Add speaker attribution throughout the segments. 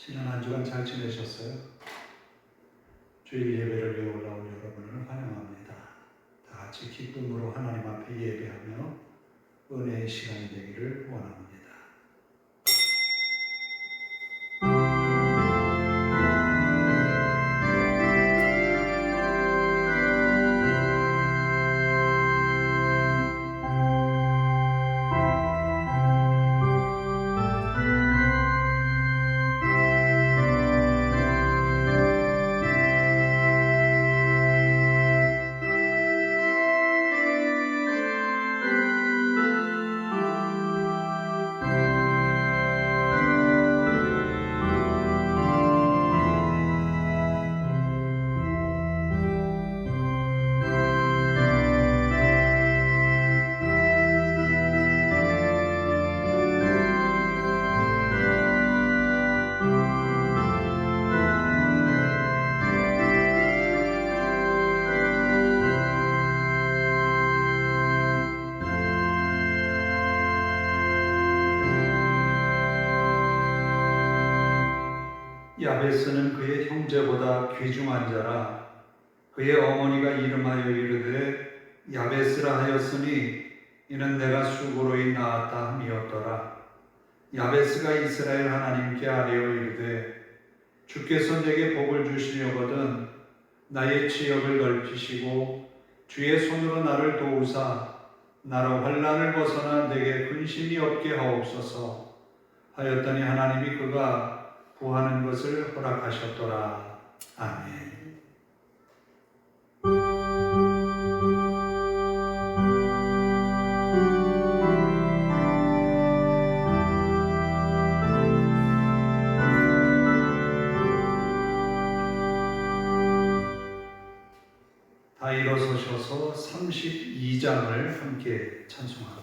Speaker 1: 지난 한 주간 잘 지내셨어요? 주일 예배를 위해 올라온 여러분을 환영합니다. 다 같이 기쁨으로 하나님 앞에 예배하며 은혜의 시간이 되기를 원합니다. 야베스는 그의 형제보다 귀중한 자라. 그의 어머니가 이름하여 이르되 야베스라 하였으니 이는 내가 수고로이 낳았다 함이었더라. 야베스가 이스라엘 하나님께 아뢰어 이르되 주께서 내게 복을 주시려거든 나의 지역을 넓히시고 주의 손으로 나를 도우사 나로 환난을 벗어나 내게 근심이 없게 하옵소서 하였더니 하나님이 그가 구하는 것을 허락하셨더라. 아멘. 다 일어서셔서 32장을 함께 찬송합니다.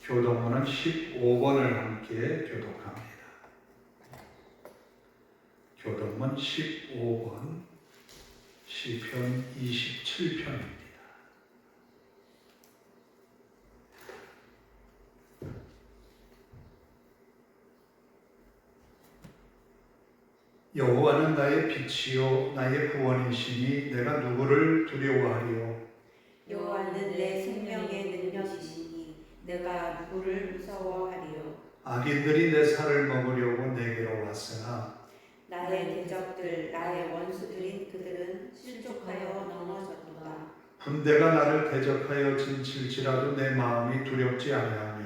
Speaker 1: 교독문은 15번을 함께 교독합니다. 교독문 15번, 시편 27편입니다. 여호와는 나의 빛이요 나의 구원이시니 내가 누구를 두려워하리요.
Speaker 2: 여호와는 내 생명의 능력이시니 내가 누구를 무서워하리요.
Speaker 1: 악인들이 내 살을 먹으려고 내게로 왔으나
Speaker 2: 나의 대적들 나의 원수들인 그들은 실족하여 넘어졌도다.
Speaker 1: 군대가 나를 대적하여 진칠지라도 내 마음이 두렵지 아니하며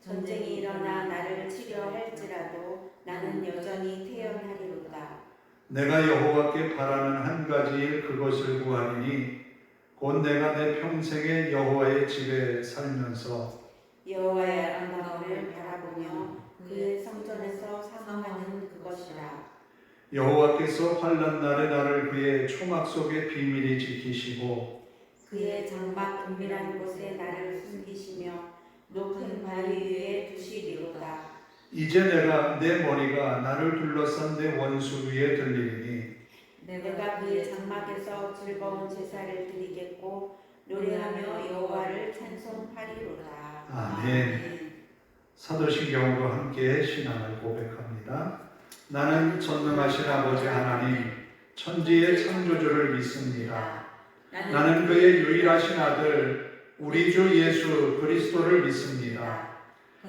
Speaker 2: 전쟁이 일어나 나를 치려 할지라도 나는 여전히 태어나리로다.
Speaker 1: 내가 여호와께 바라는 한 가지 일 그것을 구하리니 곧 내가 내 평생에 여호와의 집에 살면서
Speaker 2: 여호와의 아름다움을 바라보며 그의 성전에서 사모하는 그것이라.
Speaker 1: 여호와께서 환난 날에 나를 그의 초막 속에 비밀히 지키시고
Speaker 2: 그의 장막 은밀한 곳에 나를 숨기시며 높은 바위 위에 두시리로다.
Speaker 1: 이제 내가 내 머리가 나를 둘러싼 내 원수 위에 들리니
Speaker 2: 내가 그의 장막에서 즐거운 제사를 드리겠고 노래하며 여호와를 찬송하리로다.
Speaker 1: 아멘. 사도신경으로 함께 신앙을 고백합니다. 나는 전능하신 아버지 하나님 천지의 창조주를 믿습니다. 나는 그의 유일하신 아들 우리 주 예수 그리스도를 믿습니다.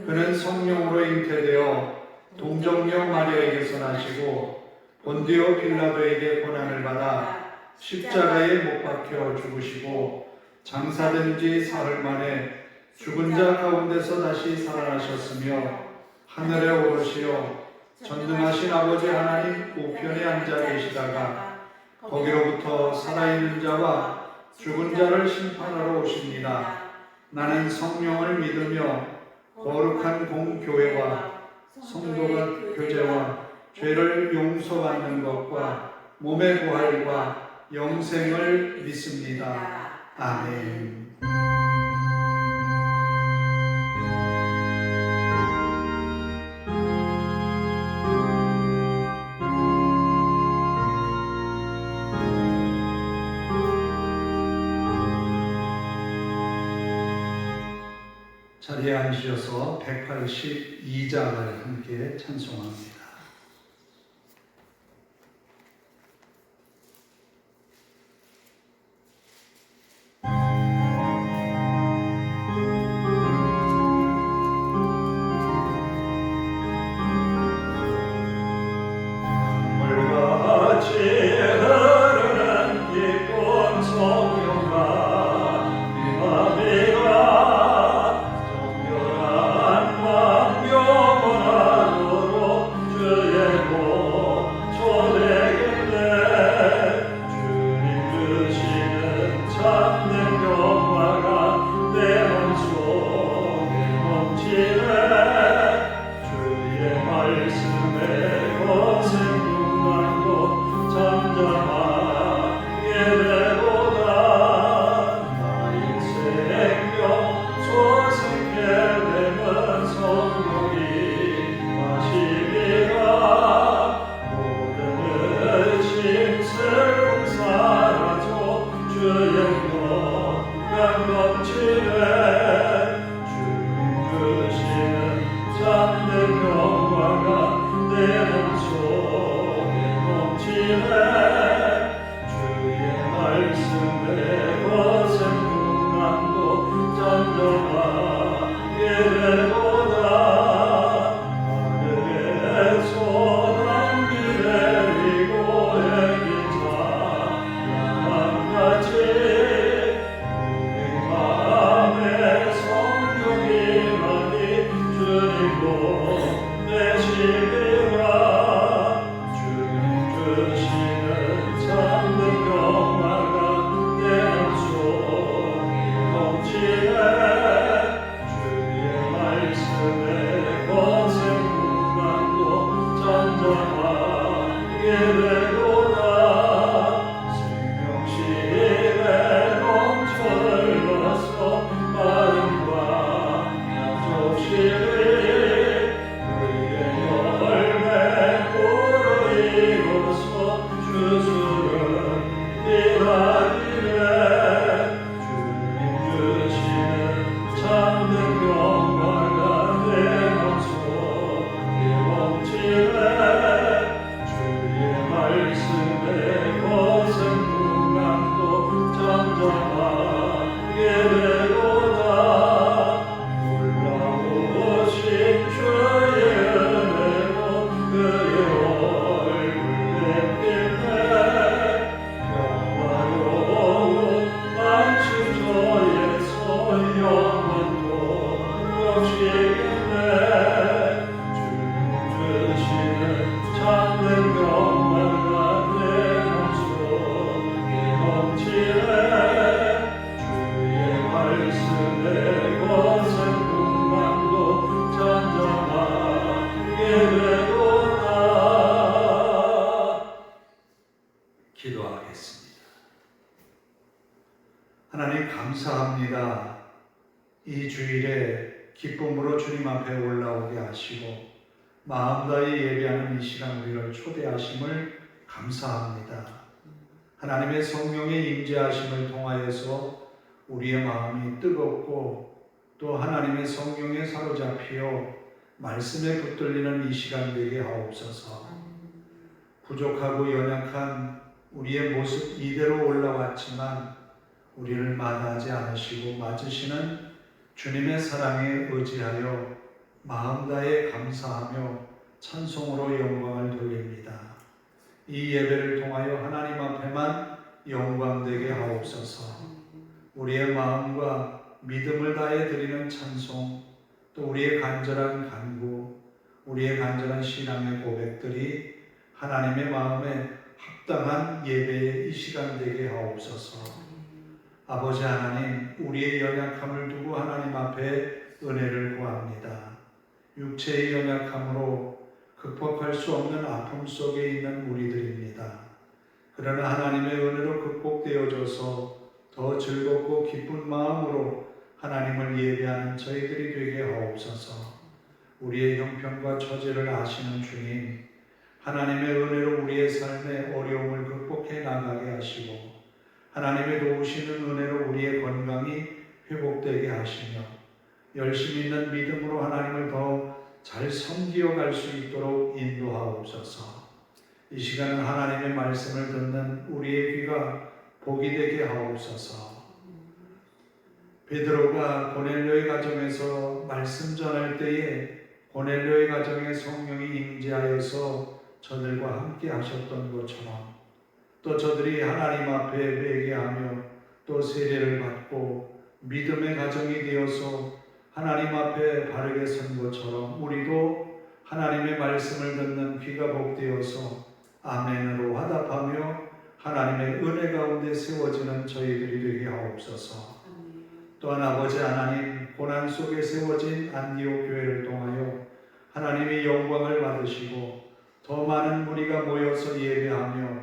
Speaker 1: 그는 성령으로 잉태되어 동정녀 마리아에게서 나시고 본디오 빌라도에게 고난을 받아 십자가에 못 박혀 죽으시고 장사된 지 사흘 만에 죽은 자 가운데서 다시 살아나셨으며 하늘에 오르시어 전능하신 아버지 하나님 우편에 앉아 계시다가 거기로부터 살아있는 자와 죽은 자를 심판하러 오십니다. 나는 성령을 믿으며 거룩한 공교회와 성도가 교제와 죄를 용서받는 것과 몸의 부활과 영생을 믿습니다. 아멘. 자리에 앉으셔서 182장을 함께 찬송합니다.
Speaker 3: 주의
Speaker 1: 기도하겠습니다. 하나님 감사합니다. 이 주일에 기쁨으로 주님 앞에 올라오게 하시고 마음 다해 예배하는 이 시간 우리를 초대하심을 감사합니다. 하나님의 성령의 임재하심을 통하여서 우리의 마음이 뜨겁고 또 하나님의 성령에 사로잡히어 말씀에 붙들리는 이 시간 되게 하옵소서. 부족하고 연약한 우리의 모습 이대로 올라왔지만 우리를 마다하지 않으시고 맞으시는 주님의 사랑에 의지하여 마음 다해 감사하며 찬송으로 영광을 돌립니다. 이 예배를 통하여 하나님 앞에만 영광되게 하옵소서. 우리의 마음과 믿음을 다해 드리는 찬송, 또 우리의 간절한 간구, 우리의 간절한 신앙의 고백들이 하나님의 마음에 합당한 예배의 이 시간 되게 하옵소서. 아버지 하나님, 우리의 연약함을 두고 하나님 앞에 은혜를 구합니다. 육체의 연약함으로 극복할 수 없는 아픔 속에 있는 우리들입니다. 그러나 하나님의 은혜로 극복되어져서 더 즐겁고 기쁜 마음으로 하나님을 예배하는 저희들이 되게 하옵소서. 우리의 형편과 처지를 아시는 주님, 하나님의 은혜로 우리의 삶의 어려움을 극복해 나가게 하시고 하나님의 도우시는 은혜로 우리의 건강이 회복되게 하시며 열심히 있는 믿음으로 하나님을 더 잘 섬기어 갈 수 있도록 인도하옵소서. 이 시간은 하나님의 말씀을 듣는 우리의 귀가 복이 되게 하옵소서. 베드로가 고넬료의 가정에서 말씀 전할 때에 고넬료의 가정에 성령이 임재하여서 저들과 함께 하셨던 것처럼 또 저들이 하나님 앞에 회개하며 또 세례를 받고 믿음의 가정이 되어서 하나님 앞에 바르게 선 것처럼 우리도 하나님의 말씀을 듣는 귀가 복되어서 아멘으로 화답하며 하나님의 은혜 가운데 세워지는 저희들이 되게 하옵소서. 또한 아버지 하나님, 고난 속에 세워진 안디옥 교회를 통하여 하나님의 영광을 받으시고 더 많은 무리가 모여서 예배하며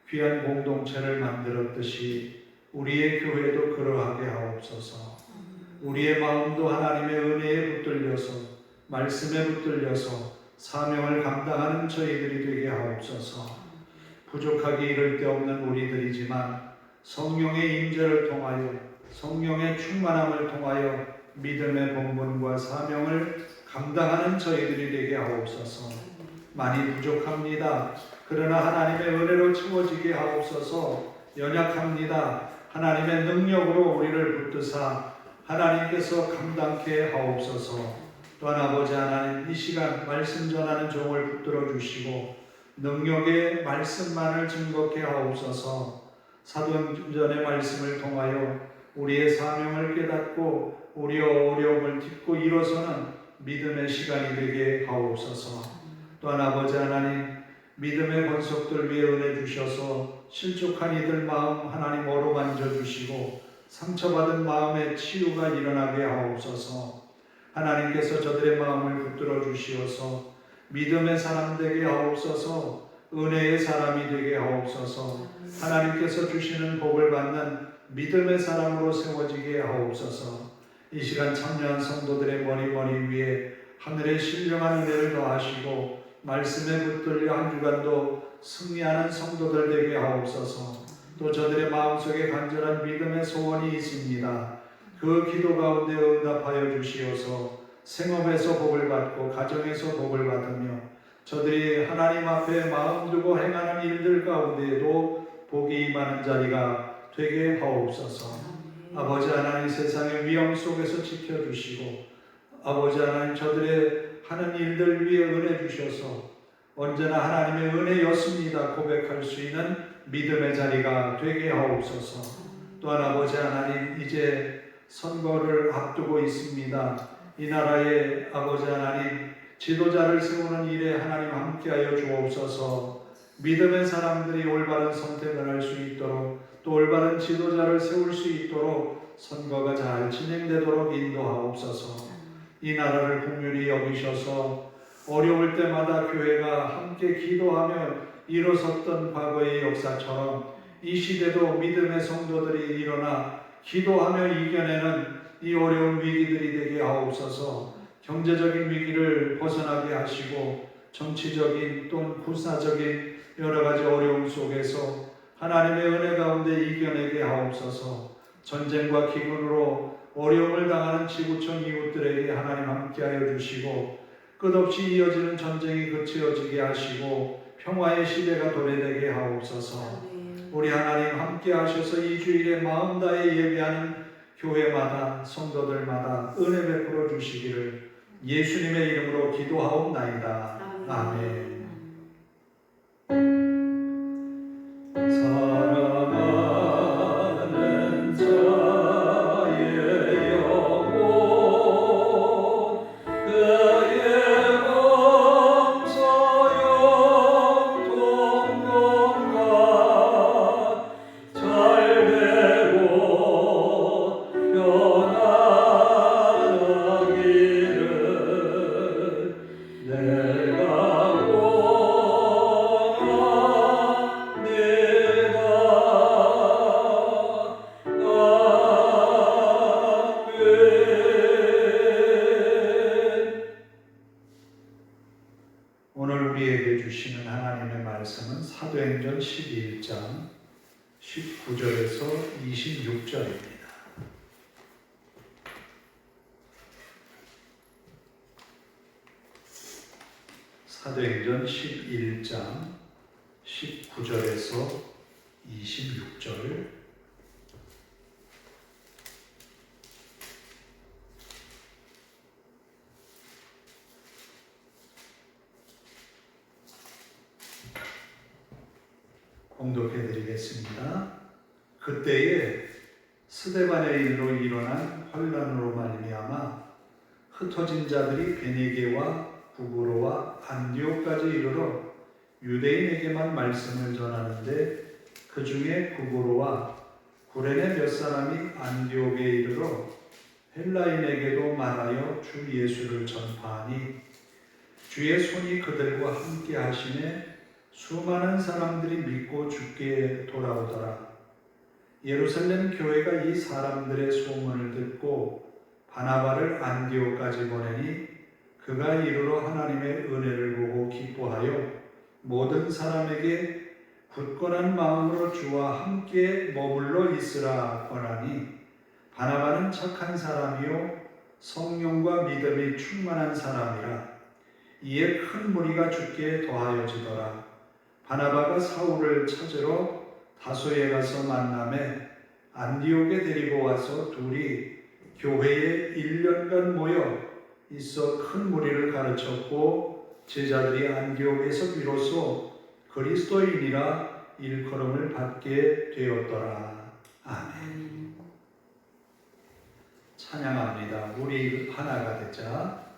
Speaker 1: 귀한 공동체를 만들었듯이 우리의 교회도 그러하게 하옵소서. 우리의 마음도 하나님의 은혜에 붙들려서 말씀에 붙들려서 사명을 감당하는 저희들이 되게 하옵소서. 부족하기 이를 데 없는 우리들이지만 성령의 임재를 통하여 성령의 충만함을 통하여 믿음의 본분과 사명을 감당하는 저희들이 되게 하옵소서. 많이 부족합니다. 그러나 하나님의 은혜로 채워지게 하옵소서. 연약합니다. 하나님의 능력으로 우리를 붙드사 하나님께서 감당케 하옵소서. 또한 아버지 하나님, 이 시간 말씀 전하는 종을 붙들어 주시고 능력의 말씀만을 증거케 하옵소서. 사도행전의 말씀을 통하여 우리의 사명을 깨닫고 우리의 어려움을 딛고 일어서는 믿음의 시간이 되게 하옵소서. 또한 아버지 하나님, 믿음의 권속들 위에 은혜 주셔서 실족한 이들 마음 하나님 어루만져 주시고 상처받은 마음의 치유가 일어나게 하옵소서. 하나님께서 저들의 마음을 붙들어 주시어서 믿음의 사람 되게 하옵소서. 은혜의 사람이 되게 하옵소서. 하나님께서 주시는 복을 받는 믿음의 사람으로 세워지게 하옵소서. 이 시간 참여한 성도들의 머리 위에 하늘의 신령한 은혜를 더하시고 말씀에 붙들려 한 주간도 승리하는 성도들 되게 하옵소서. 또 저들의 마음속에 간절한 믿음의 소원이 있습니다. 그 기도 가운데 응답하여 주시어서 생업에서 복을 받고 가정에서 복을 받으며 저들이 하나님 앞에 마음 두고 행하는 일들 가운데에도 복이 임하는 자리가 되게 하옵소서. 아버지 하나님, 세상의 위험 속에서 지켜주시고 아버지 하나님, 저들의 하는 일들 위에 은혜 주셔서 언제나 하나님의 은혜였습니다 고백할 수 있는 믿음의 자리가 되게 하옵소서. 또한 아버지 하나님, 이제 선거를 앞두고 있습니다. 이 나라의 아버지 하나님, 지도자를 세우는 일에 하나님 함께하여 주옵소서. 믿음의 사람들이 올바른 선택을 할 수 있도록, 또 올바른 지도자를 세울 수 있도록 선거가 잘 진행되도록 인도하옵소서. 이 나라를 긍휼히 여기셔서 어려울 때마다 교회가 함께 기도하며 일어섰던 과거의 역사처럼 이 시대도 믿음의 성도들이 일어나 기도하며 이겨내는 이 어려운 위기들이 되게 하옵소서. 경제적인 위기를 벗어나게 하시고 정치적인 또는 군사적인 여러 가지 어려움 속에서 하나님의 은혜 가운데 이겨내게 하옵소서. 전쟁과 기근으로 어려움을 당하는 지구촌 이웃들에게 하나님 함께하여 주시고 끝없이 이어지는 전쟁이 그치어지게 하시고 평화의 시대가 도래되게 하옵소서. 우리 하나님 함께하셔서 이 주일에 마음 다해 예배하는 교회마다 성도들마다 은혜 베풀어 주시기를 예수님의 이름으로 기도하옵나이다. 아멘. 사랑하는 자의 영혼 그의 검소용 동공과 잘되고 편안하기를 내가 오늘 우리에게 주시는 하나님의 말씀은 사도행전 11장 19절에서 26절입니다. 사도행전 11장 19절에서 26절. 공독해 드리겠습니다. 그때에 스데반의 일로 일어난 환란으로 말미암아 흩어진 자들이 베니게와 구브로와 안디옥까지 이르러 유대인에게만 말씀을 전하는데 그 중에 구브로와 구레네 몇 사람이 안디옥에 이르러 헬라인에게도 말하여 주 예수를 전파하니 주의 손이 그들과 함께 하시매 수많은 사람들이 믿고 주께 돌아오더라. 예루살렘 교회가 이 사람들의 소문을 듣고 바나바를 안디옥까지 보내니 그가 이르러 하나님의 은혜를 보고 기뻐하여 모든 사람에게 굳건한 마음으로 주와 함께 머물러 있으라 권하니 바나바는 착한 사람이요 성령과 믿음이 충만한 사람이라. 이에 큰 무리가 주께 더하여지더라. 바나바가 사울을 찾으러 다소에 가서 만나매 안디옥에 데리고 와서 둘이 교회에 1년간 모여 있어 큰 무리를 가르쳤고 제자들이 안디옥에서 비로소 그리스도인이라 일컬음을 받게 되었더라. 아멘. 찬양합니다. 우리 하나가 되자.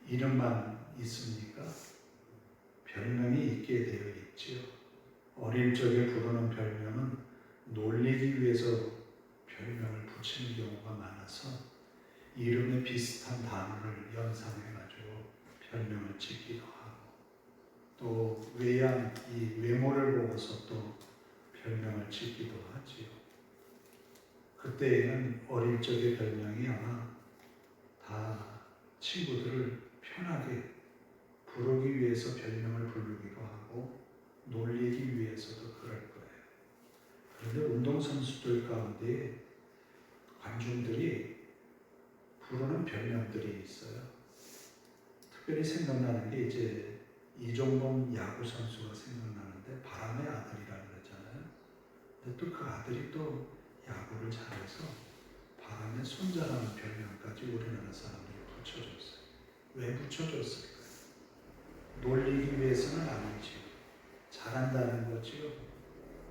Speaker 1: 이름만 있습니까? 별명이 있게 되어 있지요. 어릴 적에 부르는 별명은 놀리기 위해서 별명을 붙이는 경우가 많아서 이름에 비슷한 단어를 연상해가지고 별명을 짓기도 하고, 또 외양, 이 외모를 보고서 또 별명을 짓기도 하지요. 그때에는 어릴 적의 별명이 아마 다 친구들을 편하게 부르기 위해서 별명을 부르기도 하고 놀리기 위해서도 그럴 거예요. 그런데 운동선수들 가운데 관중들이 부르는 별명들이 있어요. 특별히 생각나는 게 이제 이종범 야구 선수가 생각나는데 바람의 아들이라고 그러잖아요. 근데 또 그 아들이 또 야구를 잘해서 바람의 손자라는 별명까지 우리나라 사람들이 붙여줬어요. 왜 붙여줬을까요? 놀리기 위해서는 아니지요. 잘한다는 거지요.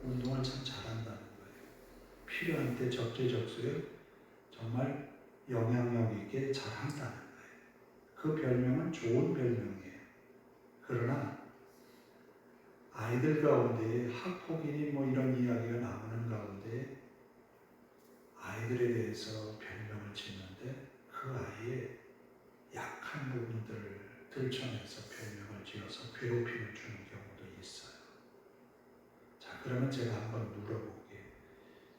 Speaker 1: 운동을 참 잘한다는 거예요. 필요한 때 적재적소에 정말 영향력 있게 잘한다는 거예요. 그 별명은 좋은 별명이에요. 그러나 아이들 가운데 학폭이니 뭐 이런 이야기가 나오는 가운데 아이들에 대해서 별명을 짓는데 그 아이의 약한 부분들을 들춰내서 별명을 지어서 괴롭힘을 주는 경우도 있어요. 자, 그러면 제가 한번 물어볼게요.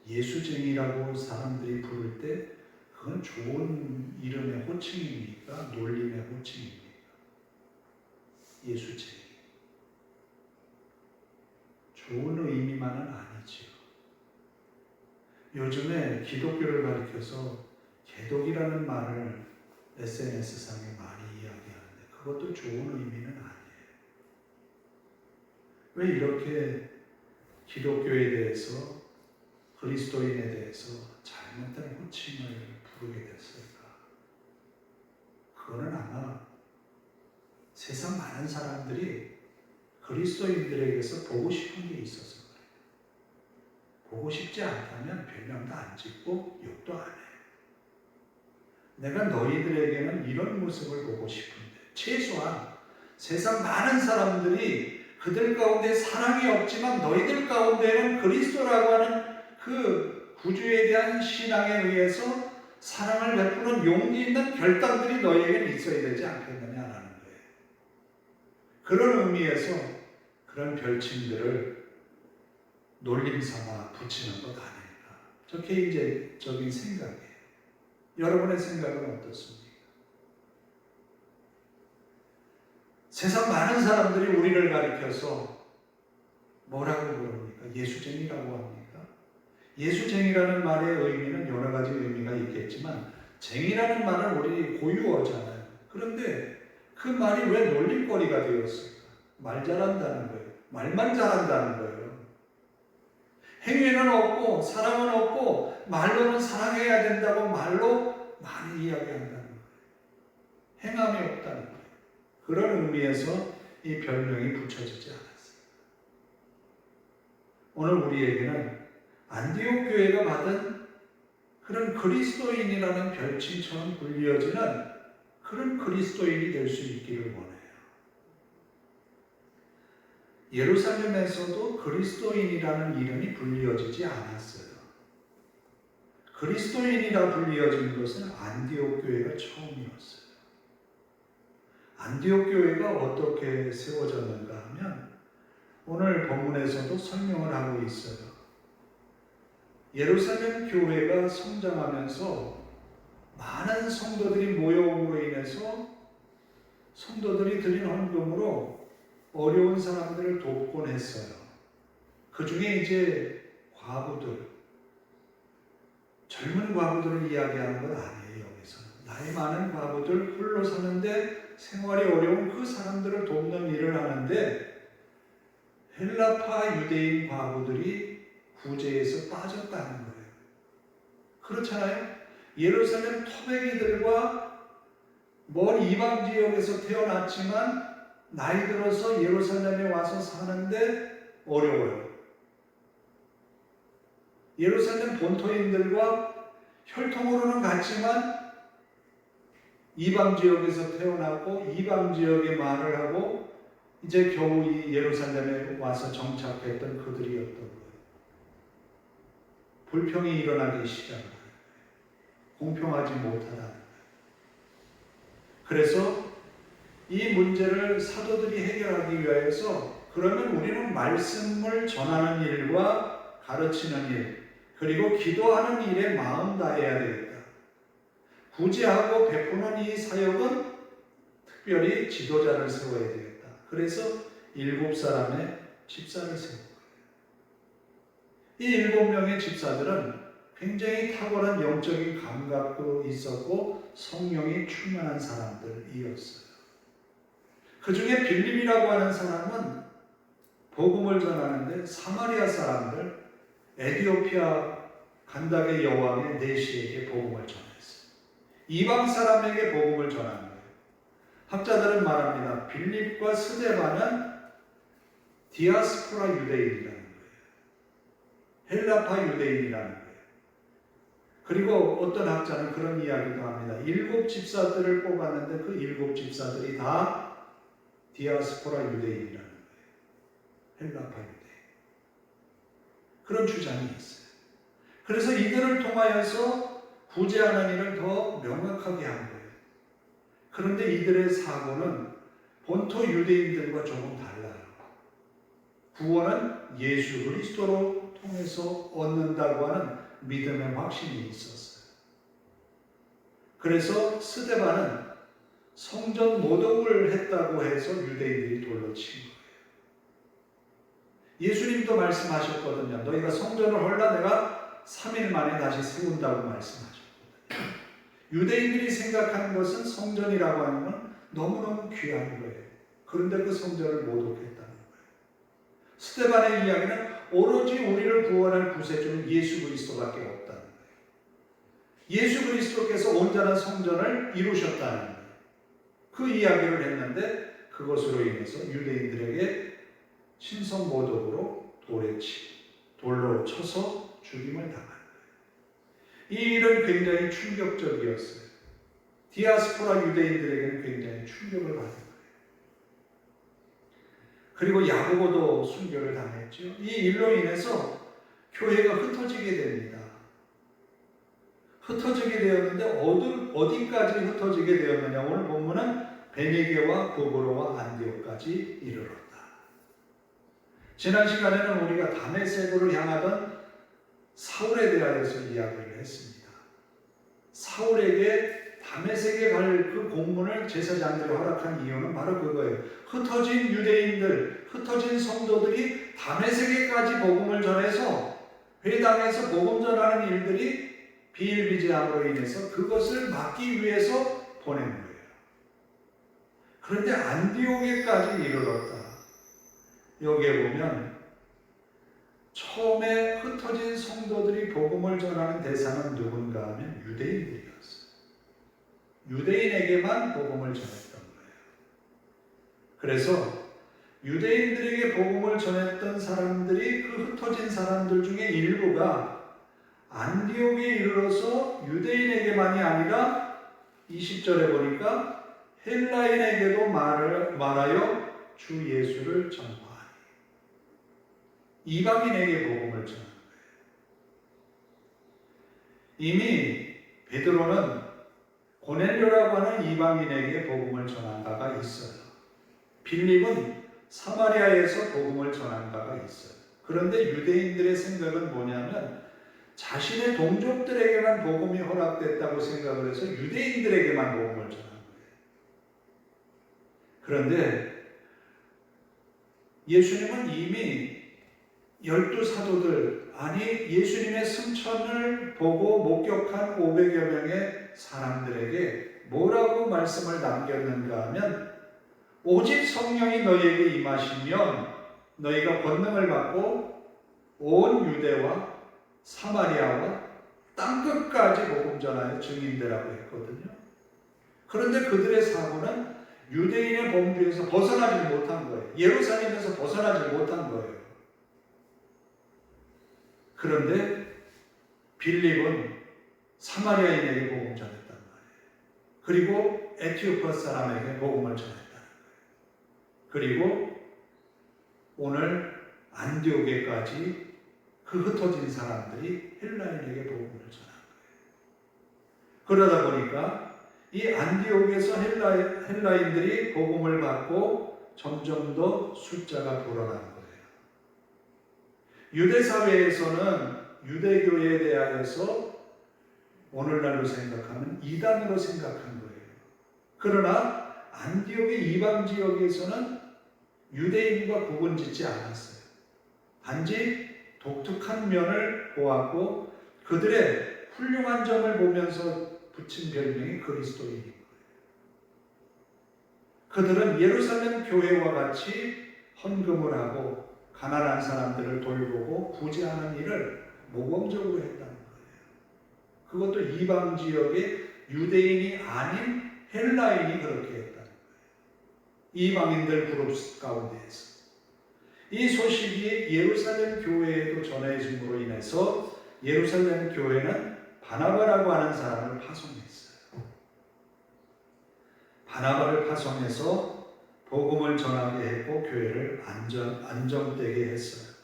Speaker 1: 예수쟁이라고 사람들이 부를 때 그건 좋은 이름의 호칭입니까? 놀림의 호칭입니까? 예수쟁이. 좋은 의미만은 아니지요. 요즘에 기독교를 가리켜서 개독이라는 말을 SNS상에 많이 이야기하는데 그것도 좋은 의미는 아니에요. 왜 이렇게 기독교에 대해서 그리스도인에 대해서 잘못된 호칭을 부르게 됐을까? 그거는 아마 세상 많은 사람들이 그리스도인들에게서 보고 싶은 게 있어서 그래요. 보고 싶지 않다면 별명도 안 짓고 욕도 안 해요. 내가 너희들에게는 이런 모습을 보고 싶은데, 최소한 세상 많은 사람들이 그들 가운데 사랑이 없지만 너희들 가운데는 그리스도라고 하는 그 구주에 대한 신앙에 의해서 사랑을 베푸는 용기 있는 결단들이 너희에게는 있어야 되지 않겠느냐라는 거예요. 그런 의미에서 그런 별칭들을 놀림 삼아 붙이는 것 아닐까. 저 개인적인 생각이에요. 여러분의 생각은 어떻습니까? 세상 많은 사람들이 우리를 가리켜서 뭐라고 부릅니까? 예수쟁이라고 합니까? 예수쟁이라는 말의 의미는 여러 가지 의미가 있겠지만 쟁이라는 말은 우리 고유어잖아요. 그런데 그 말이 왜 놀림거리가 되었을까? 말 잘한다는 거예요. 말만 잘한다는 거예요. 행위는 없고 사랑은 없고 말로는 사랑해야 된다고 말로 많이 이야기한다는 거예요. 행함이 없다는 거예요. 그런 의미에서 이 별명이 붙여지지 않았어요. 오늘 우리에게는 안디옥 교회가 받은 그런 그리스도인이라는 별칭처럼 불리어지는 그런 그리스도인이 될 수 있기를 원해요. 예루살렘에서도 그리스도인이라는 이름이 불리어지지 않았어요. 그리스도인이라 불리어진 것은 안디옥 교회가 처음이었어요. 안디옥 교회가 어떻게 세워졌는가 하면 오늘 본문에서도 설명을 하고 있어요. 예루살렘 교회가 성장하면서 많은 성도들이 모여옴으로 인해서 성도들이 드린 헌금으로 어려운 사람들을 돕곤 했어요. 그 중에 이제 과부들, 젊은 과부들을 이야기하는 건 아니에요. 여기서는 나이 많은 과부들, 홀로 사는데 생활이 어려운 그 사람들을 돕는 일을 하는데 헬라파 유대인 과부들이 구제에서 빠졌다는 거예요. 그렇잖아요. 예루살렘 토백이들과 먼 이방 지역에서 태어났지만 나이 들어서 예루살렘에 와서 사는데 어려워요. 예루살렘 본토인들과 혈통으로는 같지만 이방 지역에서 태어났고 이방 지역의 말을 하고 이제 겨우 이 예루살렘에 와서 정착했던 그들이었던 거예요. 불평이 일어나기 시작합니다. 공평하지 못하다는 거예요. 그래서 이 문제를 사도들이 해결하기 위해서 그러면 우리는 말씀을 전하는 일과 가르치는 일, 그리고 기도하는 일에 마음 다해야 되겠다. 구제하고 베푸는 이 사역은 특별히 지도자를 세워야 되겠다. 그래서 7사람의 집사를 세운 거예요. 이 7명의 집사들은 굉장히 탁월한 영적인 감각도 있었고 성령이 충만한 사람들이었어요. 그 중에 빌립이라고 하는 사람은 복음을 전하는데 사마리아 사람들, 에디오피아 간닥의 여왕의 내시에게 복음을 전했어요. 이방 사람에게 복음을 전하는 거예요. 학자들은 말합니다. 빌립과 스데반은 디아스포라 유대인이라는 거예요. 헬라파 유대인이라는 거예요. 그리고 어떤 학자는 그런 이야기도 합니다. 7 집사들을 뽑았는데 그 7 집사들이 다 디아스포라 유대인이라는 거예요. 헬라파 유대인. 그런 주장이 있어요. 그래서 이들을 통하여서 구제하는 일을 더 명확하게 한 거예요. 그런데 이들의 사고는 본토 유대인들과 조금 달라요. 구원은 예수 그리스도로 통해서 얻는다고 하는 믿음의 확신이 있었어요. 그래서 스데반은 성전 모독을 했다고 해서 유대인들이 돌로 친 거예요. 예수님도 말씀하셨거든요. 너희가 성전을 헐라 내가 3일 만에 다시 세운다고 말씀하셨거든요. 유대인들이 생각하는 것은 성전이라고 하는 건 너무너무 귀한 거예요. 그런데 그 성전을 모독했다는 거예요. 스데반의 이야기는 오로지 우리를 구원할 구세주는 예수 그리스도밖에 없다는 거예요. 예수 그리스도께서 온전한 성전을 이루셨다는 거예요. 그 이야기를 했는데 그것으로 인해서 유대인들에게 신성 모독으로 돌로 쳐서 죽임을 당한 거예요. 이 일은 굉장히 충격적이었어요. 디아스포라 유대인들에게는 굉장히 충격을 받은 거예요. 그리고 야고보도 순교를 당했죠. 이 일로 인해서 교회가 흩어지게 됩니다. 흩어지게 되었는데 어디까지 흩어지게 되었느냐. 오늘 본문은 베니게와 고보로와 안디옥까지 이르렀다. 지난 시간에는 우리가 다메섹으로 향하던 사울에 대하여서 이야기를 했습니다. 사울에게 다메섹에 갈 그 공문을 제사장들이 허락한 이유는 바로 그거예요. 흩어진 유대인들, 흩어진 성도들이 다메섹에까지 복음을 전해서 회당에서 복음 전하는 일들이 비일비재함으로 인해서 그것을 막기 위해서 보낸 거예요. 그런데 안디옥에까지 이르렀다. 여기에 보면 처음에 흩어진 성도들이 복음을 전하는 대상은 누군가 하면 유대인들이었어요. 유대인에게만 복음을 전했던 거예요. 그래서 유대인들에게 복음을 전했던 사람들이 그 흩어진 사람들 중에 일부가 안디옥에 이르러서 유대인에게만이 아니라 20절에 보니까 헬라인에게도 말하여 주 예수를 전하니 이방인에게 복음을 전한 거예요. 이미 베드로는 고넬료라고 하는 이방인에게 복음을 전한 바가 있어요. 빌립은 사마리아에서 복음을 전한 바가 있어요. 그런데 유대인들의 생각은 뭐냐면 자신의 동족들에게만 복음이 허락됐다고 생각을 해서 유대인들에게만 복음을 전한 거예요. 그런데 예수님은 이미 12사도들, 아니 예수님의 승천을 보고 목격한 500여 명의 사람들에게 뭐라고 말씀을 남겼는가 하면 오직 성령이 너희에게 임하시면 너희가 권능을 받고 온 유대와 사마리아와 땅끝까지 복음 전하여 증인되라고 했거든요. 그런데 그들의 사고는 유대인의 범주에서 벗어나지 못한 거예요. 예루살렘에서 벗어나지 못한 거예요. 그런데 빌립은 사마리아인에게 복음 전했단 말이에요. 그리고 에티오피아 사람에게 복음을 전했다는 거예요. 그리고 오늘 안디옥에까지 그 흩어진 사람들이 헬라인에게 복음을 전한 거예요. 그러다 보니까 이 안디옥에서 헬라인들이 복음을 받고 점점 더 숫자가 불어난 거예요. 유대 사회에서는 유대교에 대하여서 오늘날로 생각하면 이단으로 생각한 거예요. 그러나 안디옥의 이방 지역에서는 유대인과 구분짓지 않았어요. 단지 독특한 면을 보았고 그들의 훌륭한 점을 보면서 붙인 별명이 그리스도인인 거예요. 그들은 예루살렘 교회와 같이 헌금을 하고 가난한 사람들을 돌보고 부지하는 일을 모범적으로 했다는 거예요. 그것도 이방 지역의 유대인이 아닌 헬라인이 그렇게 했다는 거예요. 이방인들 그룹 가운데에서. 이 소식이 예루살렘 교회에도 전해짐으로 인해서 예루살렘 교회는 바나바라고 하는 사람을 파송했어요. 바나바를 파송해서 복음을 전하게 했고 교회를 안정되게 했어요.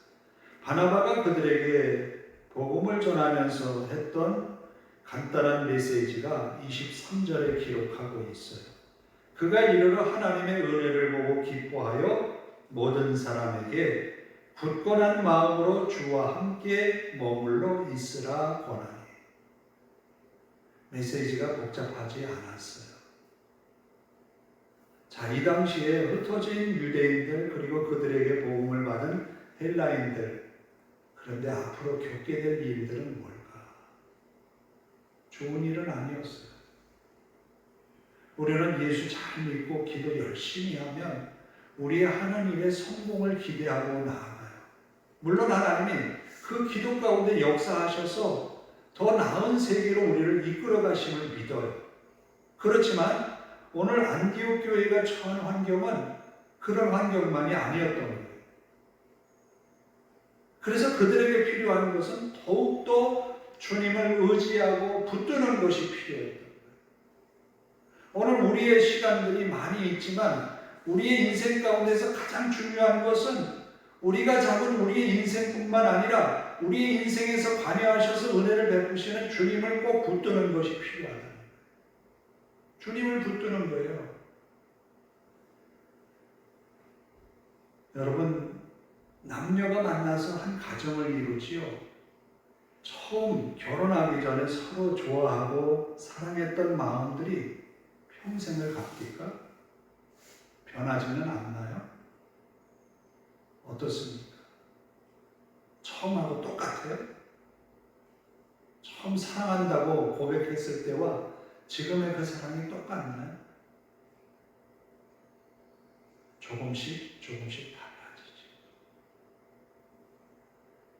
Speaker 1: 바나바가 그들에게 복음을 전하면서 했던 간단한 메시지가 23절에 기록하고 있어요. 그가 이르러 하나님의 은혜를 보고 기뻐하여 모든 사람에게 굳건한 마음으로 주와 함께 머물러 있으라 권하니. 메시지가 복잡하지 않았어요. 자, 이 당시에 흩어진 유대인들 그리고 그들에게 복음을 받은 헬라인들, 그런데 앞으로 겪게 될 일들은 뭘까? 좋은 일은 아니었어요. 우리는 예수 잘 믿고 기도 열심히 하면 우리의 하나님의 성공을 기대하고 나아가요. 물론 하나님이 그 기도 가운데 역사하셔서 더 나은 세계로 우리를 이끌어 가심을 믿어요. 그렇지만 오늘 안디옥 교회가 처한 환경은 그런 환경만이 아니었던 거예요. 그래서 그들에게 필요한 것은 더욱더 주님을 의지하고 붙드는 것이 필요했던 거예요. 오늘 우리의 시간들이 많이 있지만 우리의 인생 가운데서 가장 중요한 것은 우리가 잡은 우리의 인생뿐만 아니라 우리의 인생에서 관여하셔서 은혜를 베푸시는 주님을 꼭 붙드는 것이 필요하다. 주님을 붙드는 거예요. 여러분, 남녀가 만나서 한 가정을 이루지요. 처음 결혼하기 전에 서로 좋아하고 사랑했던 마음들이 평생을 갑니까? 변하지는 않나요? 어떻습니까? 처음하고 똑같아요? 처음 사랑한다고 고백했을 때와 지금의 그 사랑이 똑같나요? 조금씩 달라지죠.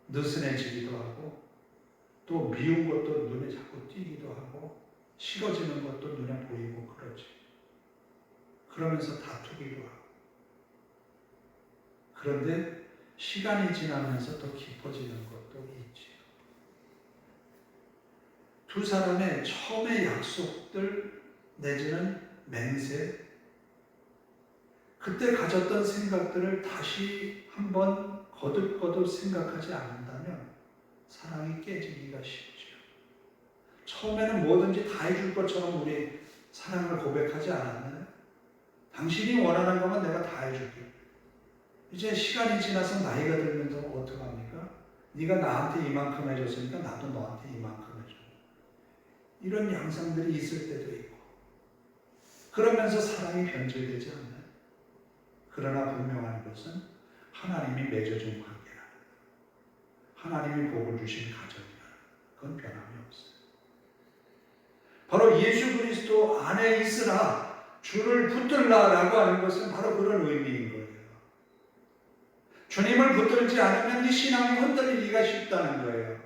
Speaker 1: 느슨해지기도 하고 또 미운 것도 눈에 자꾸 띄기도 하고 싫어지는 것도 눈에 보이고 그러지. 그러면서 다투기도 하고. 그런데 시간이 지나면서 더 깊어지는 것도 있지. 두 사람의 처음의 약속들 내지는 맹세, 그때 가졌던 생각들을 다시 한번 거듭거듭 생각하지 않는다면 사랑이 깨지기가 쉽죠. 처음에는 뭐든지 다 해줄 것처럼 우리 사랑을 고백하지 않았나요? 당신이 원하는 것만 내가 다 해줄게. 이제 시간이 지나서 나이가 들면서 어떡합니까? 네가 나한테 이만큼 해줬으니까 나도 너한테 이만큼 해줘. 이런 양상들이 있을 때도 있고, 그러면서 사랑이 변질되지 않나요? 그러나 분명한 것은 하나님이 맺어준 관계라. 하나님이 복을 주신 가정이라. 그건 변함이 없어요. 바로 예수 그리스도 안에 있으라, 주를 붙들라라고 하는 것은 바로 그런 의미인 거예요. 주님을 붙들지 않으면 이 신앙이 흔들리기가 쉽다는 거예요.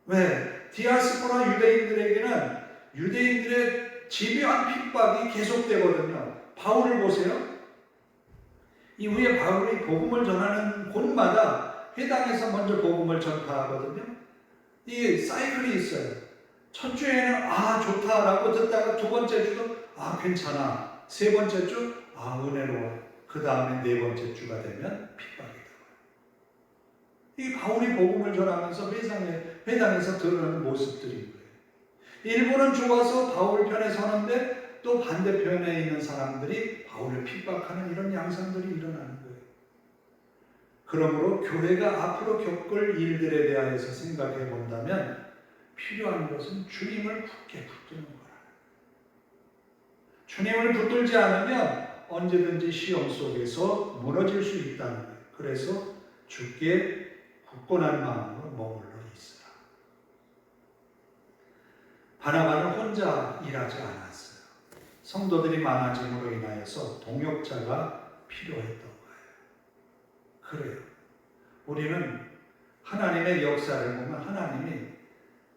Speaker 1: 왜? 디아스포라 유대인들에게는 유대인들의 집요한 핍박이 계속되거든요. 바울을 보세요. 이후에 바울이 복음을 전하는 곳마다 회당에서 먼저 복음을 전파하거든요. 이 사이클이 있어요. 첫 주에는 좋다라고 듣다가 두 번째 주도 괜찮아. 세 번째 주 은혜로워. 그 다음에 네 번째 주가 되면 핍박이 들어요. 이 바울이 복음을 전하면서 회당에서 드러나는 모습들인 거예요. 일부는 좋아서 바울 편에 서는데 또 반대편에 있는 사람들이 바울을 핍박하는 이런 양상들이 일어나는 거예요. 그러므로 교회가 앞으로 겪을 일들에 대하여서 생각해 본다면 필요한 것은 주님을 굳게 붙드는 거라. 주님을 붙들지 않으면 언제든지 시험 속에서 무너질 수 있다는 거예요. 그래서 주께 굳건한 마음으로 머물러 있으라. 바나바는 혼자 일하지 않았어요. 성도들이 많아짐으로 인하여서 동역자가 필요했던 거예요. 그래요. 우리는 하나님의 역사를 보면 하나님이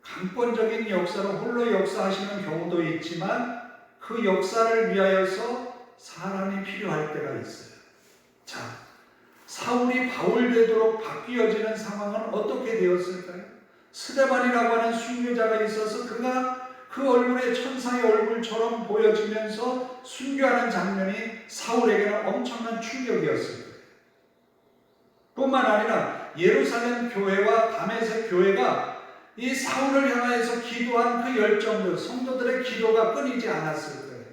Speaker 1: 강권적인 역사로 홀로 역사하시는 경우도 있지만 그 역사를 위하여서 사람이 필요할 때가 있어요. 자, 사울이 바울 되도록 바뀌어지는 상황은 어떻게 되었을까요? 스데반이라고 하는 순교자가 있어서 그가 그 얼굴에 천사의 얼굴처럼 보여지면서 순교하는 장면이 사울에게는 엄청난 충격이었을 거예요. 뿐만 아니라 예루살렘 교회와 다메섹 교회가 이 사울을 향하여서 기도한 그 열정들, 성도들의 기도가 끊이지 않았을 거예요.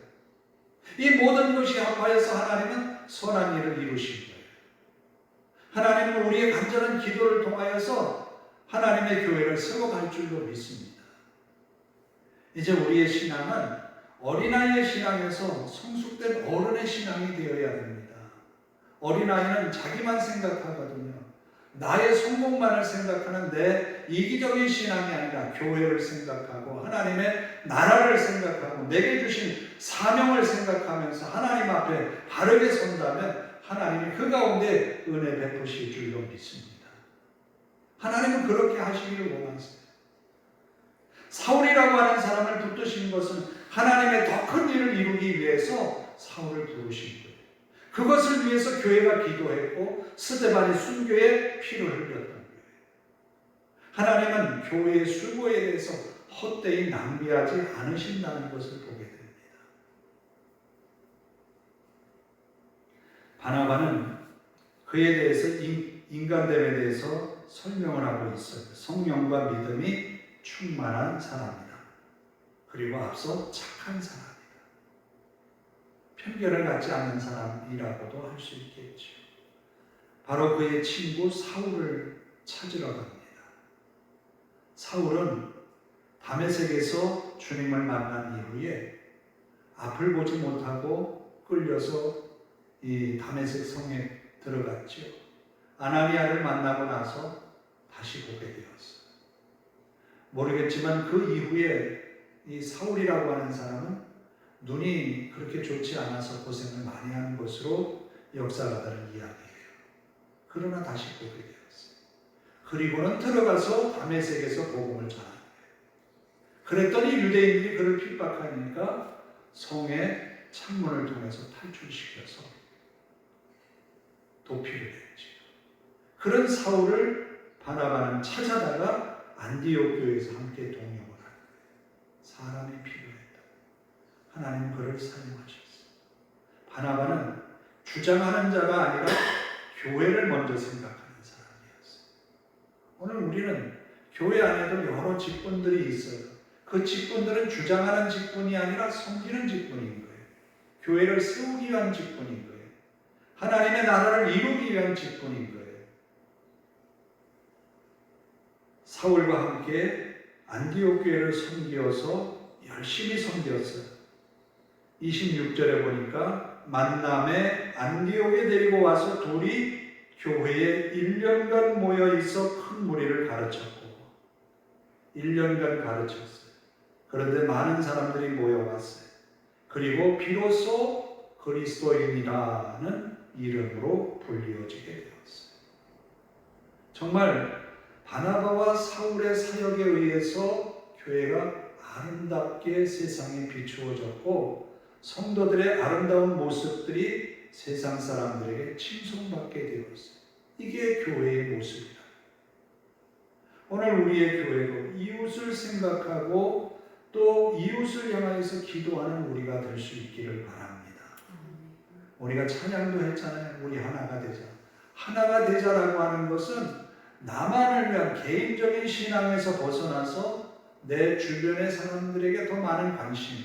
Speaker 1: 이 모든 것이 합하여서 하나님은 선한 일을 이루신 거예요. 하나님은 우리의 간절한 기도를 통하여서 하나님의 교회를 세워갈 줄로 믿습니다. 이제 우리의 신앙은 어린아이의 신앙에서 성숙된 어른의 신앙이 되어야 됩니다. 어린아이는 자기만 생각하거든요. 나의 성공만을 생각하는 내 이기적인 신앙이 아니라 교회를 생각하고 하나님의 나라를 생각하고 내게 주신 사명을 생각하면서 하나님 앞에 바르게 선다면 하나님이 그 가운데 은혜 베푸실 줄로 믿습니다. 하나님은 그렇게 하시기를 원하세요. 사울이라고 하는 사람을 붙드신 것은 하나님의 더 큰 일을 이루기 위해서 사울을 부르신 거예요. 그것을 위해서 교회가 기도했고 스데반이 순교에 피를 흘렸던 거예요. 하나님은 교회의 수고에 대해서 헛되이 낭비하지 않으신다는 것을 보게 됩니다. 바나바는 그에 대해서 인간됨에 대해서 설명을 하고 있어요. 성령과 믿음이 충만한 사람이다. 그리고 앞서 착한 사람이다. 편견을 갖지 않는 사람이라고도 할 수 있겠죠. 바로 그의 친구 사울을 찾으러 갑니다. 사울은 다메섹에서 주님을 만난 이후에 앞을 보지 못하고 끌려서 이 다메섹 성에 들어갔죠. 아나니아를 만나고 나서 다시 보게 되었어요. 모르겠지만 그 이후에 이 사울이라고 하는 사람은 눈이 그렇게 좋지 않아서 고생을 많이 하는 것으로 역사가들은 이야기해요. 그러나 다시 보게 되었어요. 그리고는 들어가서 다메섹에서 복음을 전하는 거예요. 그랬더니 유대인들이 그를 핍박하니까 성의 창문을 통해서 탈출시켜서 도피를 했죠. 그런 사울을 바나바는 찾아다가 안디옥 교회에서 함께 동역을 하는 거예요. 사람이 필요했다. 하나님 그를 사용하셨어요. 바나바는 주장하는 자가 아니라 교회를 먼저 생각하는 사람이었어요. 오늘 우리는 교회 안에도 여러 직분들이 있어요. 그 직분들은 주장하는 직분이 아니라 섬기는 직분인 거예요. 교회를 세우기 위한 직분인 거예요. 하나님의 나라를 이루기 위한 직분인 거예요. 사울과 함께 안디옥 교회를 섬기어서 열심히 섬겼어요. 26절에 보니까 만남에 안디옥에 데리고 와서 둘이 교회에 1년간 모여 있어 큰 무리를 가르쳤고 1년간 가르쳤어요. 그런데 많은 사람들이 모여왔어요. 그리고 비로소 그리스도인이라는 이름으로 불리어지게 되었어요. 정말 바나바와 사울의 사역에 의해서 교회가 아름답게 세상에 비추어졌고 성도들의 아름다운 모습들이 세상 사람들에게 칭송받게 되었어요. 이게 교회의 모습이다. 오늘 우리의 교회도 이웃을 생각하고 또 이웃을 향하여서 기도하는 우리가 될 수 있기를 바랍니다. 우리가 찬양도 했잖아요. 우리 하나가 되자. 하나가 되자라고 하는 것은 나만을 위한 개인적인 신앙에서 벗어나서 내 주변의 사람들에게 더 많은 관심,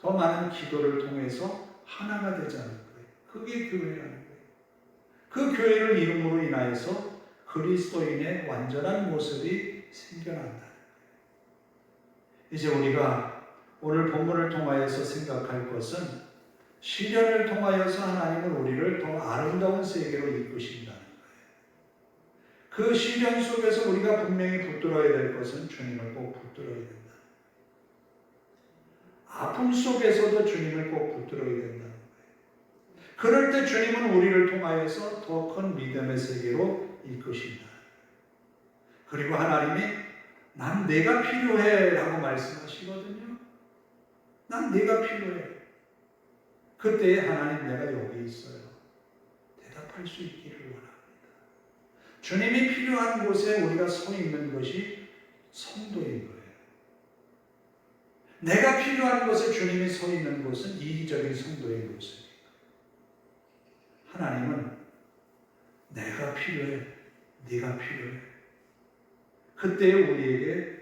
Speaker 1: 더 많은 기도를 통해서 하나가 되자는 거예요. 그게 교회라는 거예요. 그 교회를 이름으로 인하여서 그리스도인의 완전한 모습이 생겨난다는 거예요. 이제 우리가 오늘 본문을 통하여서 생각할 것은 시련을 통하여서 하나님은 우리를 더 아름다운 세계로 이끄신다는 거예요. 그 시련 속에서 우리가 분명히 붙들어야 될 것은 주님을 꼭 붙들어야 된다. 아픔 속에서도 주님을 꼭 붙들어야 된다는 거예요. 그럴 때 주님은 우리를 통하여서 더 큰 믿음의 세계로 이끄신다. 그리고 하나님이 난 내가 필요해 라고 말씀하시거든요. 난 내가 필요해. 그때 하나님 내가 여기 있어요. 대답할 수 있기를 원합니다. 주님이 필요한 곳에 우리가 서 있는 것이 성도인 거예요. 내가 필요한 곳에 주님이 서 있는 곳은 이기적인 성도의 모습이에요. 하나님은 내가 필요해. 네가 필요해. 그때 우리에게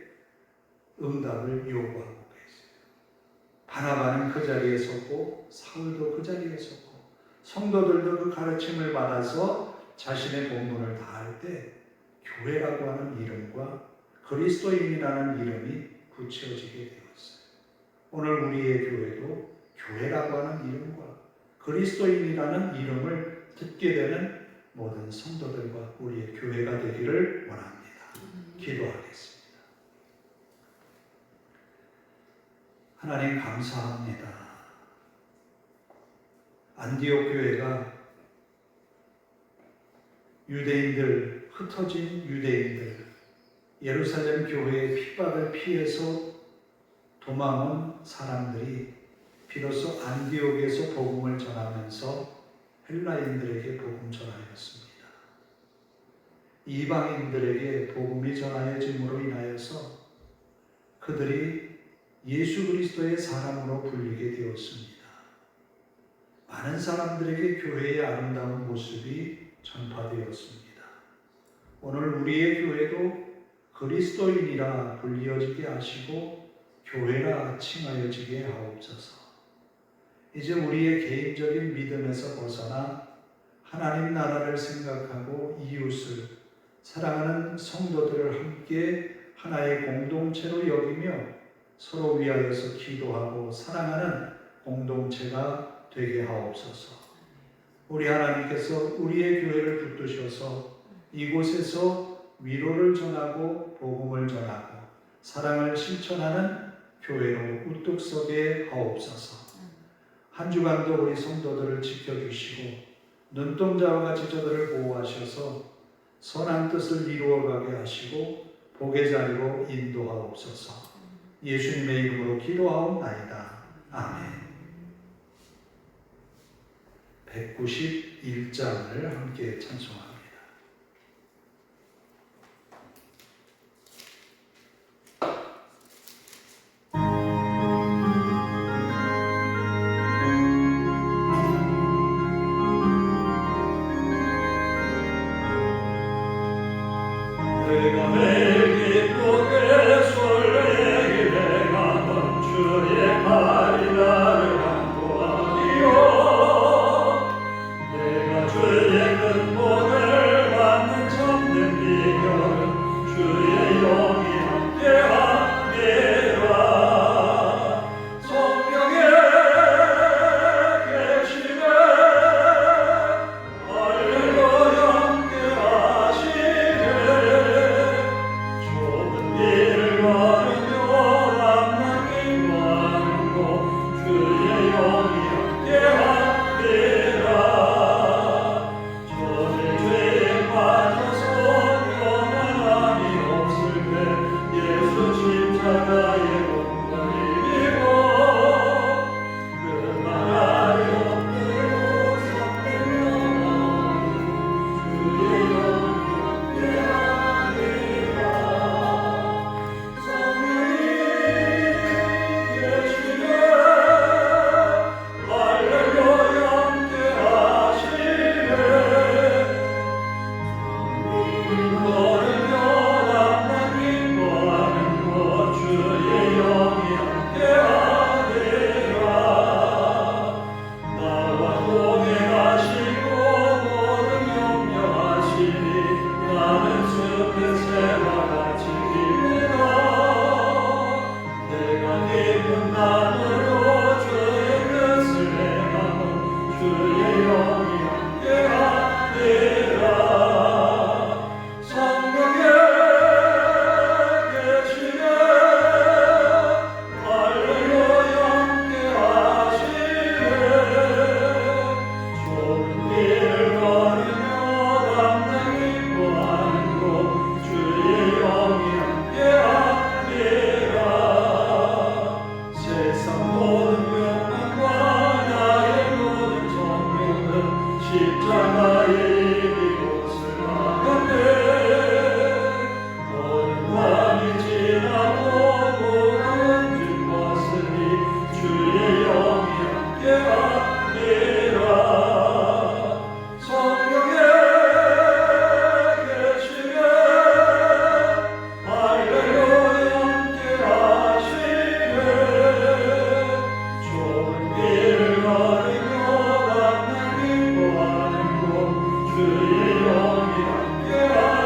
Speaker 1: 응답을 요구하고 계세요. 바나바는 그 자리에 섰고 사울도 그 자리에 섰고 성도들도 그 가르침을 받아서 자신의 본분을 다할 때 교회라고 하는 이름과 그리스도인이라는 이름이 붙여지게 되었어요. 오늘 우리의 교회도 교회라고 하는 이름과 그리스도인이라는 이름을 듣게 되는 모든 성도들과 우리의 교회가 되기를 원합니다. 기도하겠습니다. 하나님 감사합니다. 안디옥 교회가 유대인들, 흩어진 유대인들, 예루살렘 교회의 핍박을 피해서 도망온 사람들이 비로소 안디옥에서 복음을 전하면서 헬라인들에게 복음 전하였습니다. 이방인들에게 복음이 전하여짐으로 인하여서 그들이 예수 그리스도의 사람으로 불리게 되었습니다. 많은 사람들에게 교회의 아름다운 모습이 전파되었습니다. 오늘 우리의 교회도 그리스도인이라 불리어지게 하시고 교회라 칭하여지게 하옵소서. 이제 우리의 개인적인 믿음에서 벗어나 하나님 나라를 생각하고 이웃을 사랑하는 성도들을 함께 하나의 공동체로 여기며 서로 위하여서 기도하고 사랑하는 공동체가 되게 하옵소서. 우리 하나님께서 우리의 교회를 붙드셔서 이곳에서 위로를 전하고 복음을 전하고 사랑을 실천하는 교회로 우뚝 서게 하옵소서. 한 주간도 우리 성도들을 지켜주시고 눈동자와 같이 저들을 보호하셔서 선한 뜻을 이루어가게 하시고 복의 자리로 인도하옵소서. 예수님의 이름으로 기도하옵나이다. 아멘. 191장을 함께 찬송합니다.
Speaker 3: 내가 매일 기쁘게 설레게 내가 주의 발이 나를 안고하리요. 내가 주의 큰 복을 받는 참된 비결은 주의 영이 함께함이라. 성경에 계시네 할렐루야 함께하시네. 좁은 길을 걸으며 남나긴 많은 곳 주의 영이 함께하리라. 저의 죄에 빠져서 평안함이 없을 때 예수 십자가의 몸을 이기고 그만 아래 엎드려 삼는 영광 주의 영이 함께하리라. 성령이 계시네 할렐루야 함께하시네. 걸으며 남나긴 많은 곳 주의 영이 함께하리라. 나와 동행하시고 모든 염려하시니 나는 숲의 새와 같이 기쁘다. 내가 깊은 나무로 주의 뜻을 행하면 주의 영이 함께하리라. 성령에 계시네 할렐루야 함께하시네. 좁은 길을 걸으며 남나긴 많은 곳 주의 영이 함께하리라. 세상 모든 욕망과 나의 모든 정욕은 십자가의 이곳을 막았네. 모든 밤이 지나고 무거운 짐 벗으니 주의 영이 함께하리라. 성령에 계시네 할렐루야 함께하시네. 좁은 길을 걸으며 남나긴 많은 곳 주의 영이 함께하리라.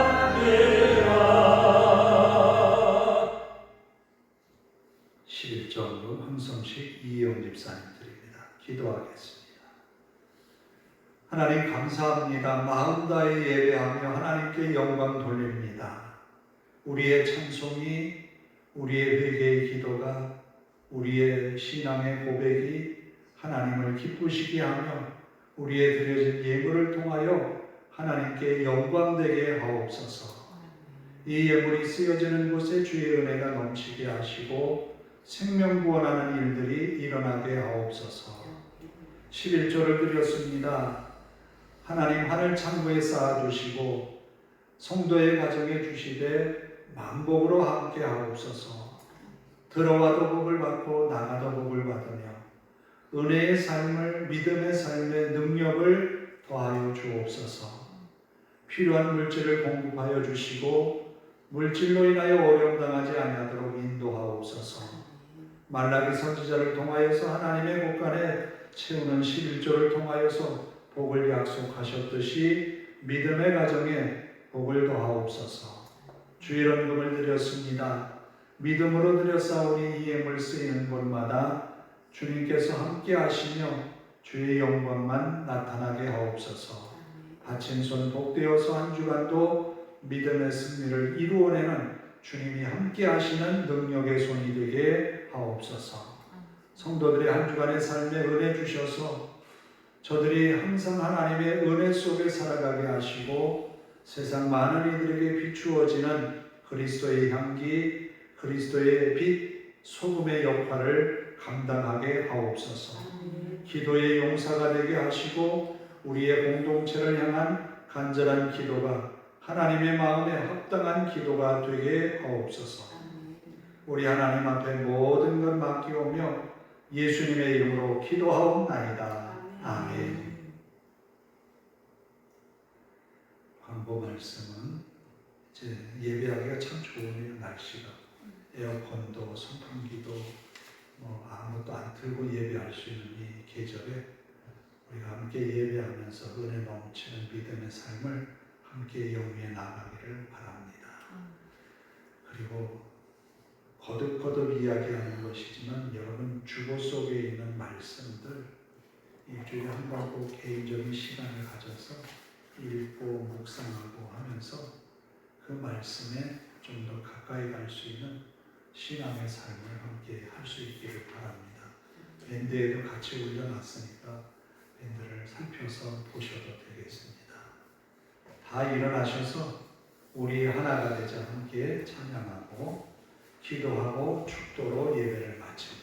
Speaker 1: 11절로 함성식 이영 집사님 드립니다. 기도하겠습니다. 하나님 감사합니다. 마음 다해 예배하며 하나님께 영광 돌립니다. 우리의 찬송이, 우리의 회개의 기도가, 우리의 신앙의 고백이 하나님을 기쁘시게 하며 우리의 드려진 예물을 통하여 하나님께 영광되게 하옵소서. 이 예물이 쓰여지는 곳에 주의 은혜가 넘치게 하시고 생명 구원하는 일들이 일어나게 하옵소서. 11조를 드렸습니다. 하나님 하늘 창고에 쌓아주시고 성도의 가정에 주시되 만복으로 함께 하옵소서. 들어와도 복을 받고 나가도 복을 받으며 은혜의 삶을, 믿음의 삶의 능력을 더하여 주옵소서. 필요한 물질을 공급하여 주시고 물질로 인하여 어려움 당하지 아니하도록 인도하옵소서. 말라기 선지자를 통하여서 하나님의 곳간에 채우는 11조를 통하여서 복을 약속하셨듯이 믿음의 가정에 복을 더하옵소서. 주일헌금을 드렸습니다. 믿음으로 드렸사오니 이 예물 쓰이는 곳마다 주님께서 함께 하시며 주의 영광만 나타나게 하옵소서. 바친 손 복되어서 한 주간도 믿음의 승리를 이루어내는 주님이 함께 하시는 능력의 손이 되게 하옵소서. 성도들의 한 주간의 삶에 은혜 주셔서 저들이 항상 하나님의 은혜 속에 살아가게 하시고 세상 많은 이들에게 비추어지는 그리스도의 향기, 그리스도의 빛, 소금의 역할을 감당하게 하옵소서. 기도의 용사가 되게 하시고 우리의 공동체를 향한 간절한 기도가 하나님의 마음에 합당한 기도가 되게 하옵소서. 우리 하나님 앞에 모든 것 맡기오며 예수님의 이름으로 기도하옵나이다. 아멘. 광고 말씀은 이제 예배하기가 참 좋으네요. 날씨가 에어컨도 선풍기도 아무것도 안 틀고 예배할 수 있는 이 계절에 우리가 함께 예배하면서 은혜 넘치는 믿음의 삶을 함께 영위해 나가기를 바랍니다. 그리고 거듭거듭 이야기하는 것이지만 여러분 주보 속에 있는 말씀들 일주일에 한 번 꼭 개인적인 시간을 가져서 읽고 묵상하고 하면서 그 말씀에 좀 더 가까이 갈 수 있는 신앙의 삶을 함께 할 수 있기를 바랍니다. 밴드에도 같이 올려놨으니까 밴드를 살펴서 보셔도 되겠습니다. 다 일어나셔서 우리 하나가 되자 함께 찬양하고 기도하고 축도로 예배를 마칩니다.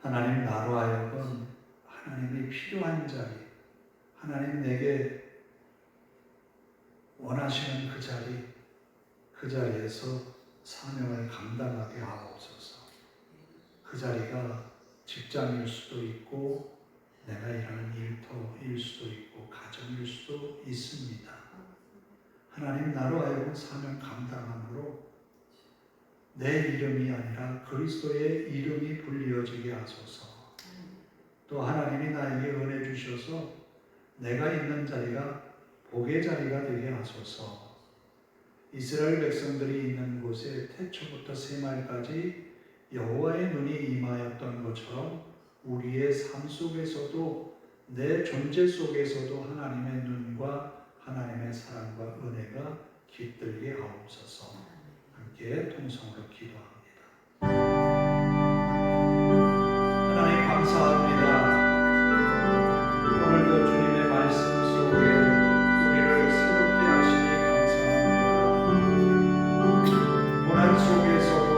Speaker 1: 하나님 나로 하여금 하나님이 필요한 자리, 하나님 내게 원하시는 그 자리에서 사명을 감당하게 하옵소서. 그 자리가 직장일 수도 있고 내가 일하는 일터일 수도 있고 가정일 수도 있습니다. 하나님 나로 하여금 사명 감당함으로 내 이름이 아니라 그리스도의 이름이 불리어지게 하소서. 또 하나님이 나에게 은혜 주셔서 내가 있는 자리가 복의 자리가 되게 하소서. 이스라엘 백성들이 있는 곳에 태초부터 새말까지 여호와의 눈이 임하였던 것처럼 우리의 삶 속에서도 내 존재 속에서도 하나님의 눈과 하나님의 사랑과 은혜가 깃들게 하옵소서. 함께 통성으로 기도합니다. 하나님 감사합니다. 오늘도 주님의 말씀 속에 우리를 새롭게 하시니 감사합니다. 고난 속에서도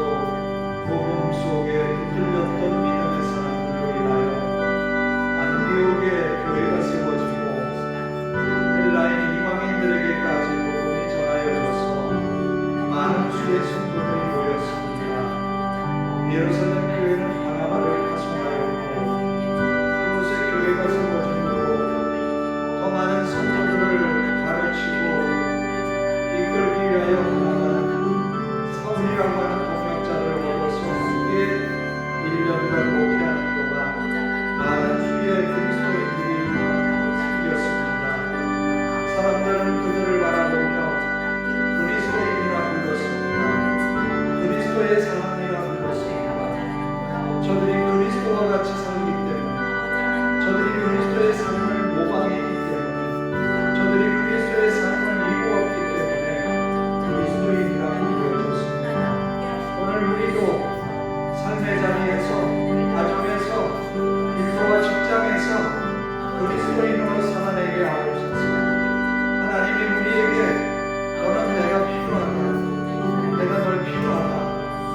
Speaker 1: 복음 속에 흔들렸던 믿음의 사람들로 인하여 안디옥의 교회가 세워지고 헬라인 이방인들에게까지 복음이 전하여져서 많은 수의 성도들이 모였습니다. 예루살렘 교회는 바나바를 파송하였고 그곳에 교회가 세워지므로 더 많은 성도들을 가르치고 이끌기 위하여 나아가는 사울이라고 하는 동역자를 얻어서 함께 1년간 목회하는 동안 많은 주의 그리스도인들이 생겼습니다. 사람들은 그들을 바라보며 그리스도인이라 불렀습니다. 그리스도의 사람이라 불렀습니다. 저들이 그리스도와 같이 살기 때문에, 저들이 그리스도의 삶을 모방했기 때문에, 저들이 그리스도의 삶을 이루었기 때문에 그리스도인이라고 불려졌습니다. 오늘 우리도 삶의 자리에서, 가정에서, 일터와 직장에서 그리스도인으로 살아내게 하옵소서. 하나님이 우리에게 너는 내가 필요하다, 내가 널 필요하다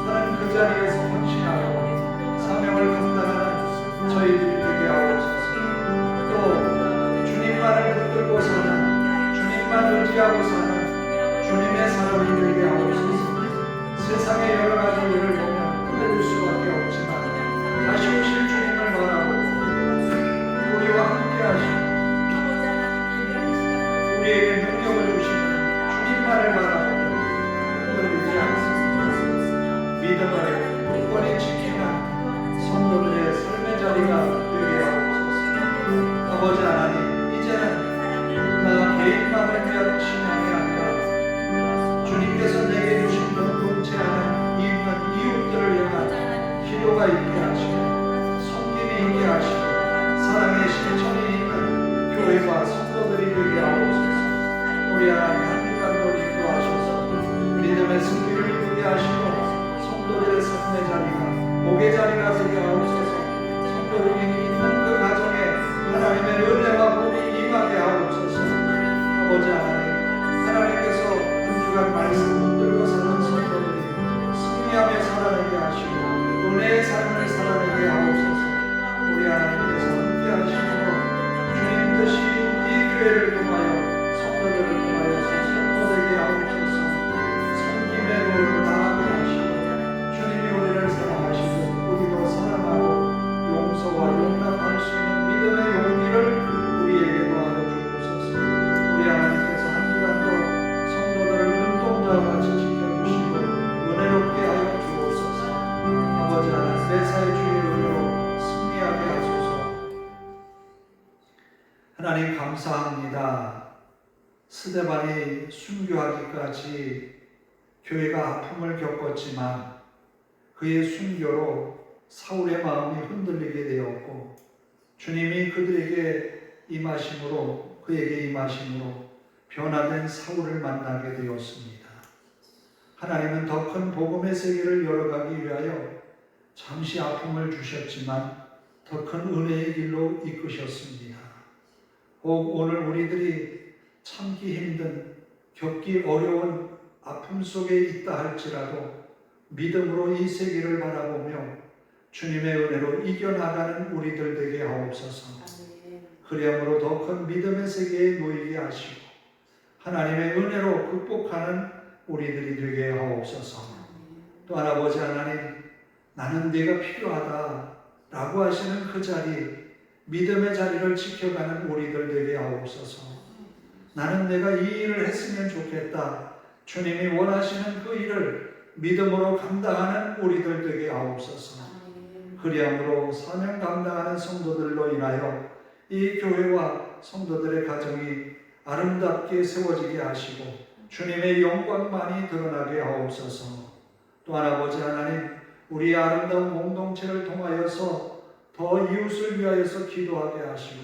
Speaker 1: 하는 그 자리에서 헌신하고 사명을 감당하는 저희들이 되게 하옵소서. 또 주님만을 붙들고 사는, 주님만 의지하고 사는 주님의 사람이 되게 하옵소서. 세상의 여러 가지 일을 보면 흔들릴 수밖에 없지만 다시 오실 주님을 바라보고 우리와 함께 하시고 우리에게 능력을 주시는 주님만을 바라보고 흔들리지 않습니다. 믿음을 굳건히 지키는 성도들의 삶의 자리가 되게 하옵소서. 아버지 하나님, 이제는 나 개인만을 위한 신앙이 아니라 주님께서 내게 주신 공동체하는 있는 이웃들을 향한 기도가 있게 하시고 섬김이 있게 하시고 사랑의 실천이 있는 교회와 성도들이 되게 하옵소서. 우리 하나님 한 주간도 인도하셔서 믿음의 승리를 이루게 하시고 성도들의 삶의 자리가, 목의 자리가 되게 하옵소서. 성도들이 있는 그 가정에 하나님의 은혜와 복이 임하게 하옵소서. 아버지 하나님, 하나님께서 한 주간 말씀 붙들고 사는 성도들이 승리하며 살아내게 하시고 은혜의 삶을 살아내게 하옵소서. 우리 하나님께서 함께 하시고 주님 뜻이 이 교회를 통하여 성도들을 통하여서 선포되게 하옵소서. 섬김의 도로 나아가게 하시고 주님이 우리를 사랑하시듯 우리도 사랑하고 용서와 용납할 수 있는 믿음의 용기를 우리에게 도와줘 주옵소서. 우리 하나님께서 한 주간도 성도들을 눈동자와 같이 지켜주시고 은혜롭게 하여 주옵소서. 아버지 하나님, 매사의 주의 은혜로 승리하게 하소서. 하나님 감사합니다. 스데반이 순교하기까지 교회가 아픔을 겪었지만 그의 순교로 사울의 마음이 흔들리게 되었고 주님이 그들에게 임하심으로, 그에게 임하심으로 변화된 사울을 만나게 되었습니다. 하나님은 더 큰 복음의 세계를 열어가기 위하여 잠시 아픔을 주셨지만 더 큰 은혜의 길로 이끄셨습니다. 혹 오늘 우리들이 참기 힘든, 겪기 어려운 아픔 속에 있다 할지라도 믿음으로 이 세계를 바라보며 주님의 은혜로 이겨나가는 우리들 되게 하옵소서. 그리함으로 더 큰 믿음의 세계에 놓이게 하시고 하나님의 은혜로 극복하는 우리들이 되게 하옵소서. 또 아버지 하나님, 나는 네가 필요하다 라고 하시는 그 자리, 믿음의 자리를 지켜가는 우리들 되게 하옵소서. 나는 내가 이 일을 했으면 좋겠다, 주님이 원하시는 그 일을 믿음으로 감당하는 우리들 되게 하옵소서. 그리함으로 사명 감당하는 성도들로 인하여 이 교회와 성도들의 가정이 아름답게 세워지게 하시고 주님의 영광만이 드러나게 하옵소서. 또한 아버지 하나님, 우리 아름다운 공동체를 통하여서 더 이웃을 위하여서 기도하게 하시고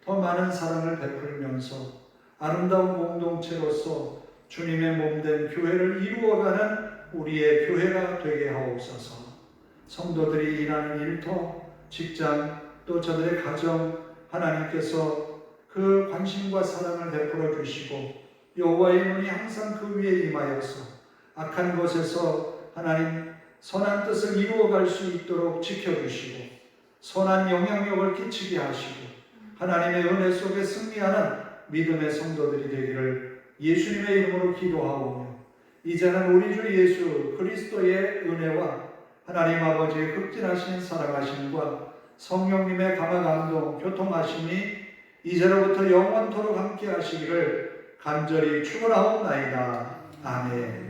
Speaker 1: 더 많은 사랑을 베풀면서 아름다운 공동체로서 주님의 몸된 교회를 이루어가는 우리의 교회가 되게 하옵소서. 성도들이 일하는 일터, 직장, 또 저들의 가정, 하나님께서 그 관심과 사랑을 베풀어 주시고 여호와의 눈이 항상 그 위에 임하여서 악한 것에서 하나님 선한 뜻을 이루어갈 수 있도록 지켜주시고 선한 영향력을 끼치게 하시고 하나님의 은혜 속에 승리하는 믿음의 성도들이 되기를 예수님의 이름으로 기도하오며 이제는 우리 주 예수 그리스도의 은혜와 하나님 아버지의 극진하신 사랑하심과 성령님의 감화 감동 교통하심이 이제로부터 영원토록 함께 하시기를 간절히 축원하옵나이다. 아멘.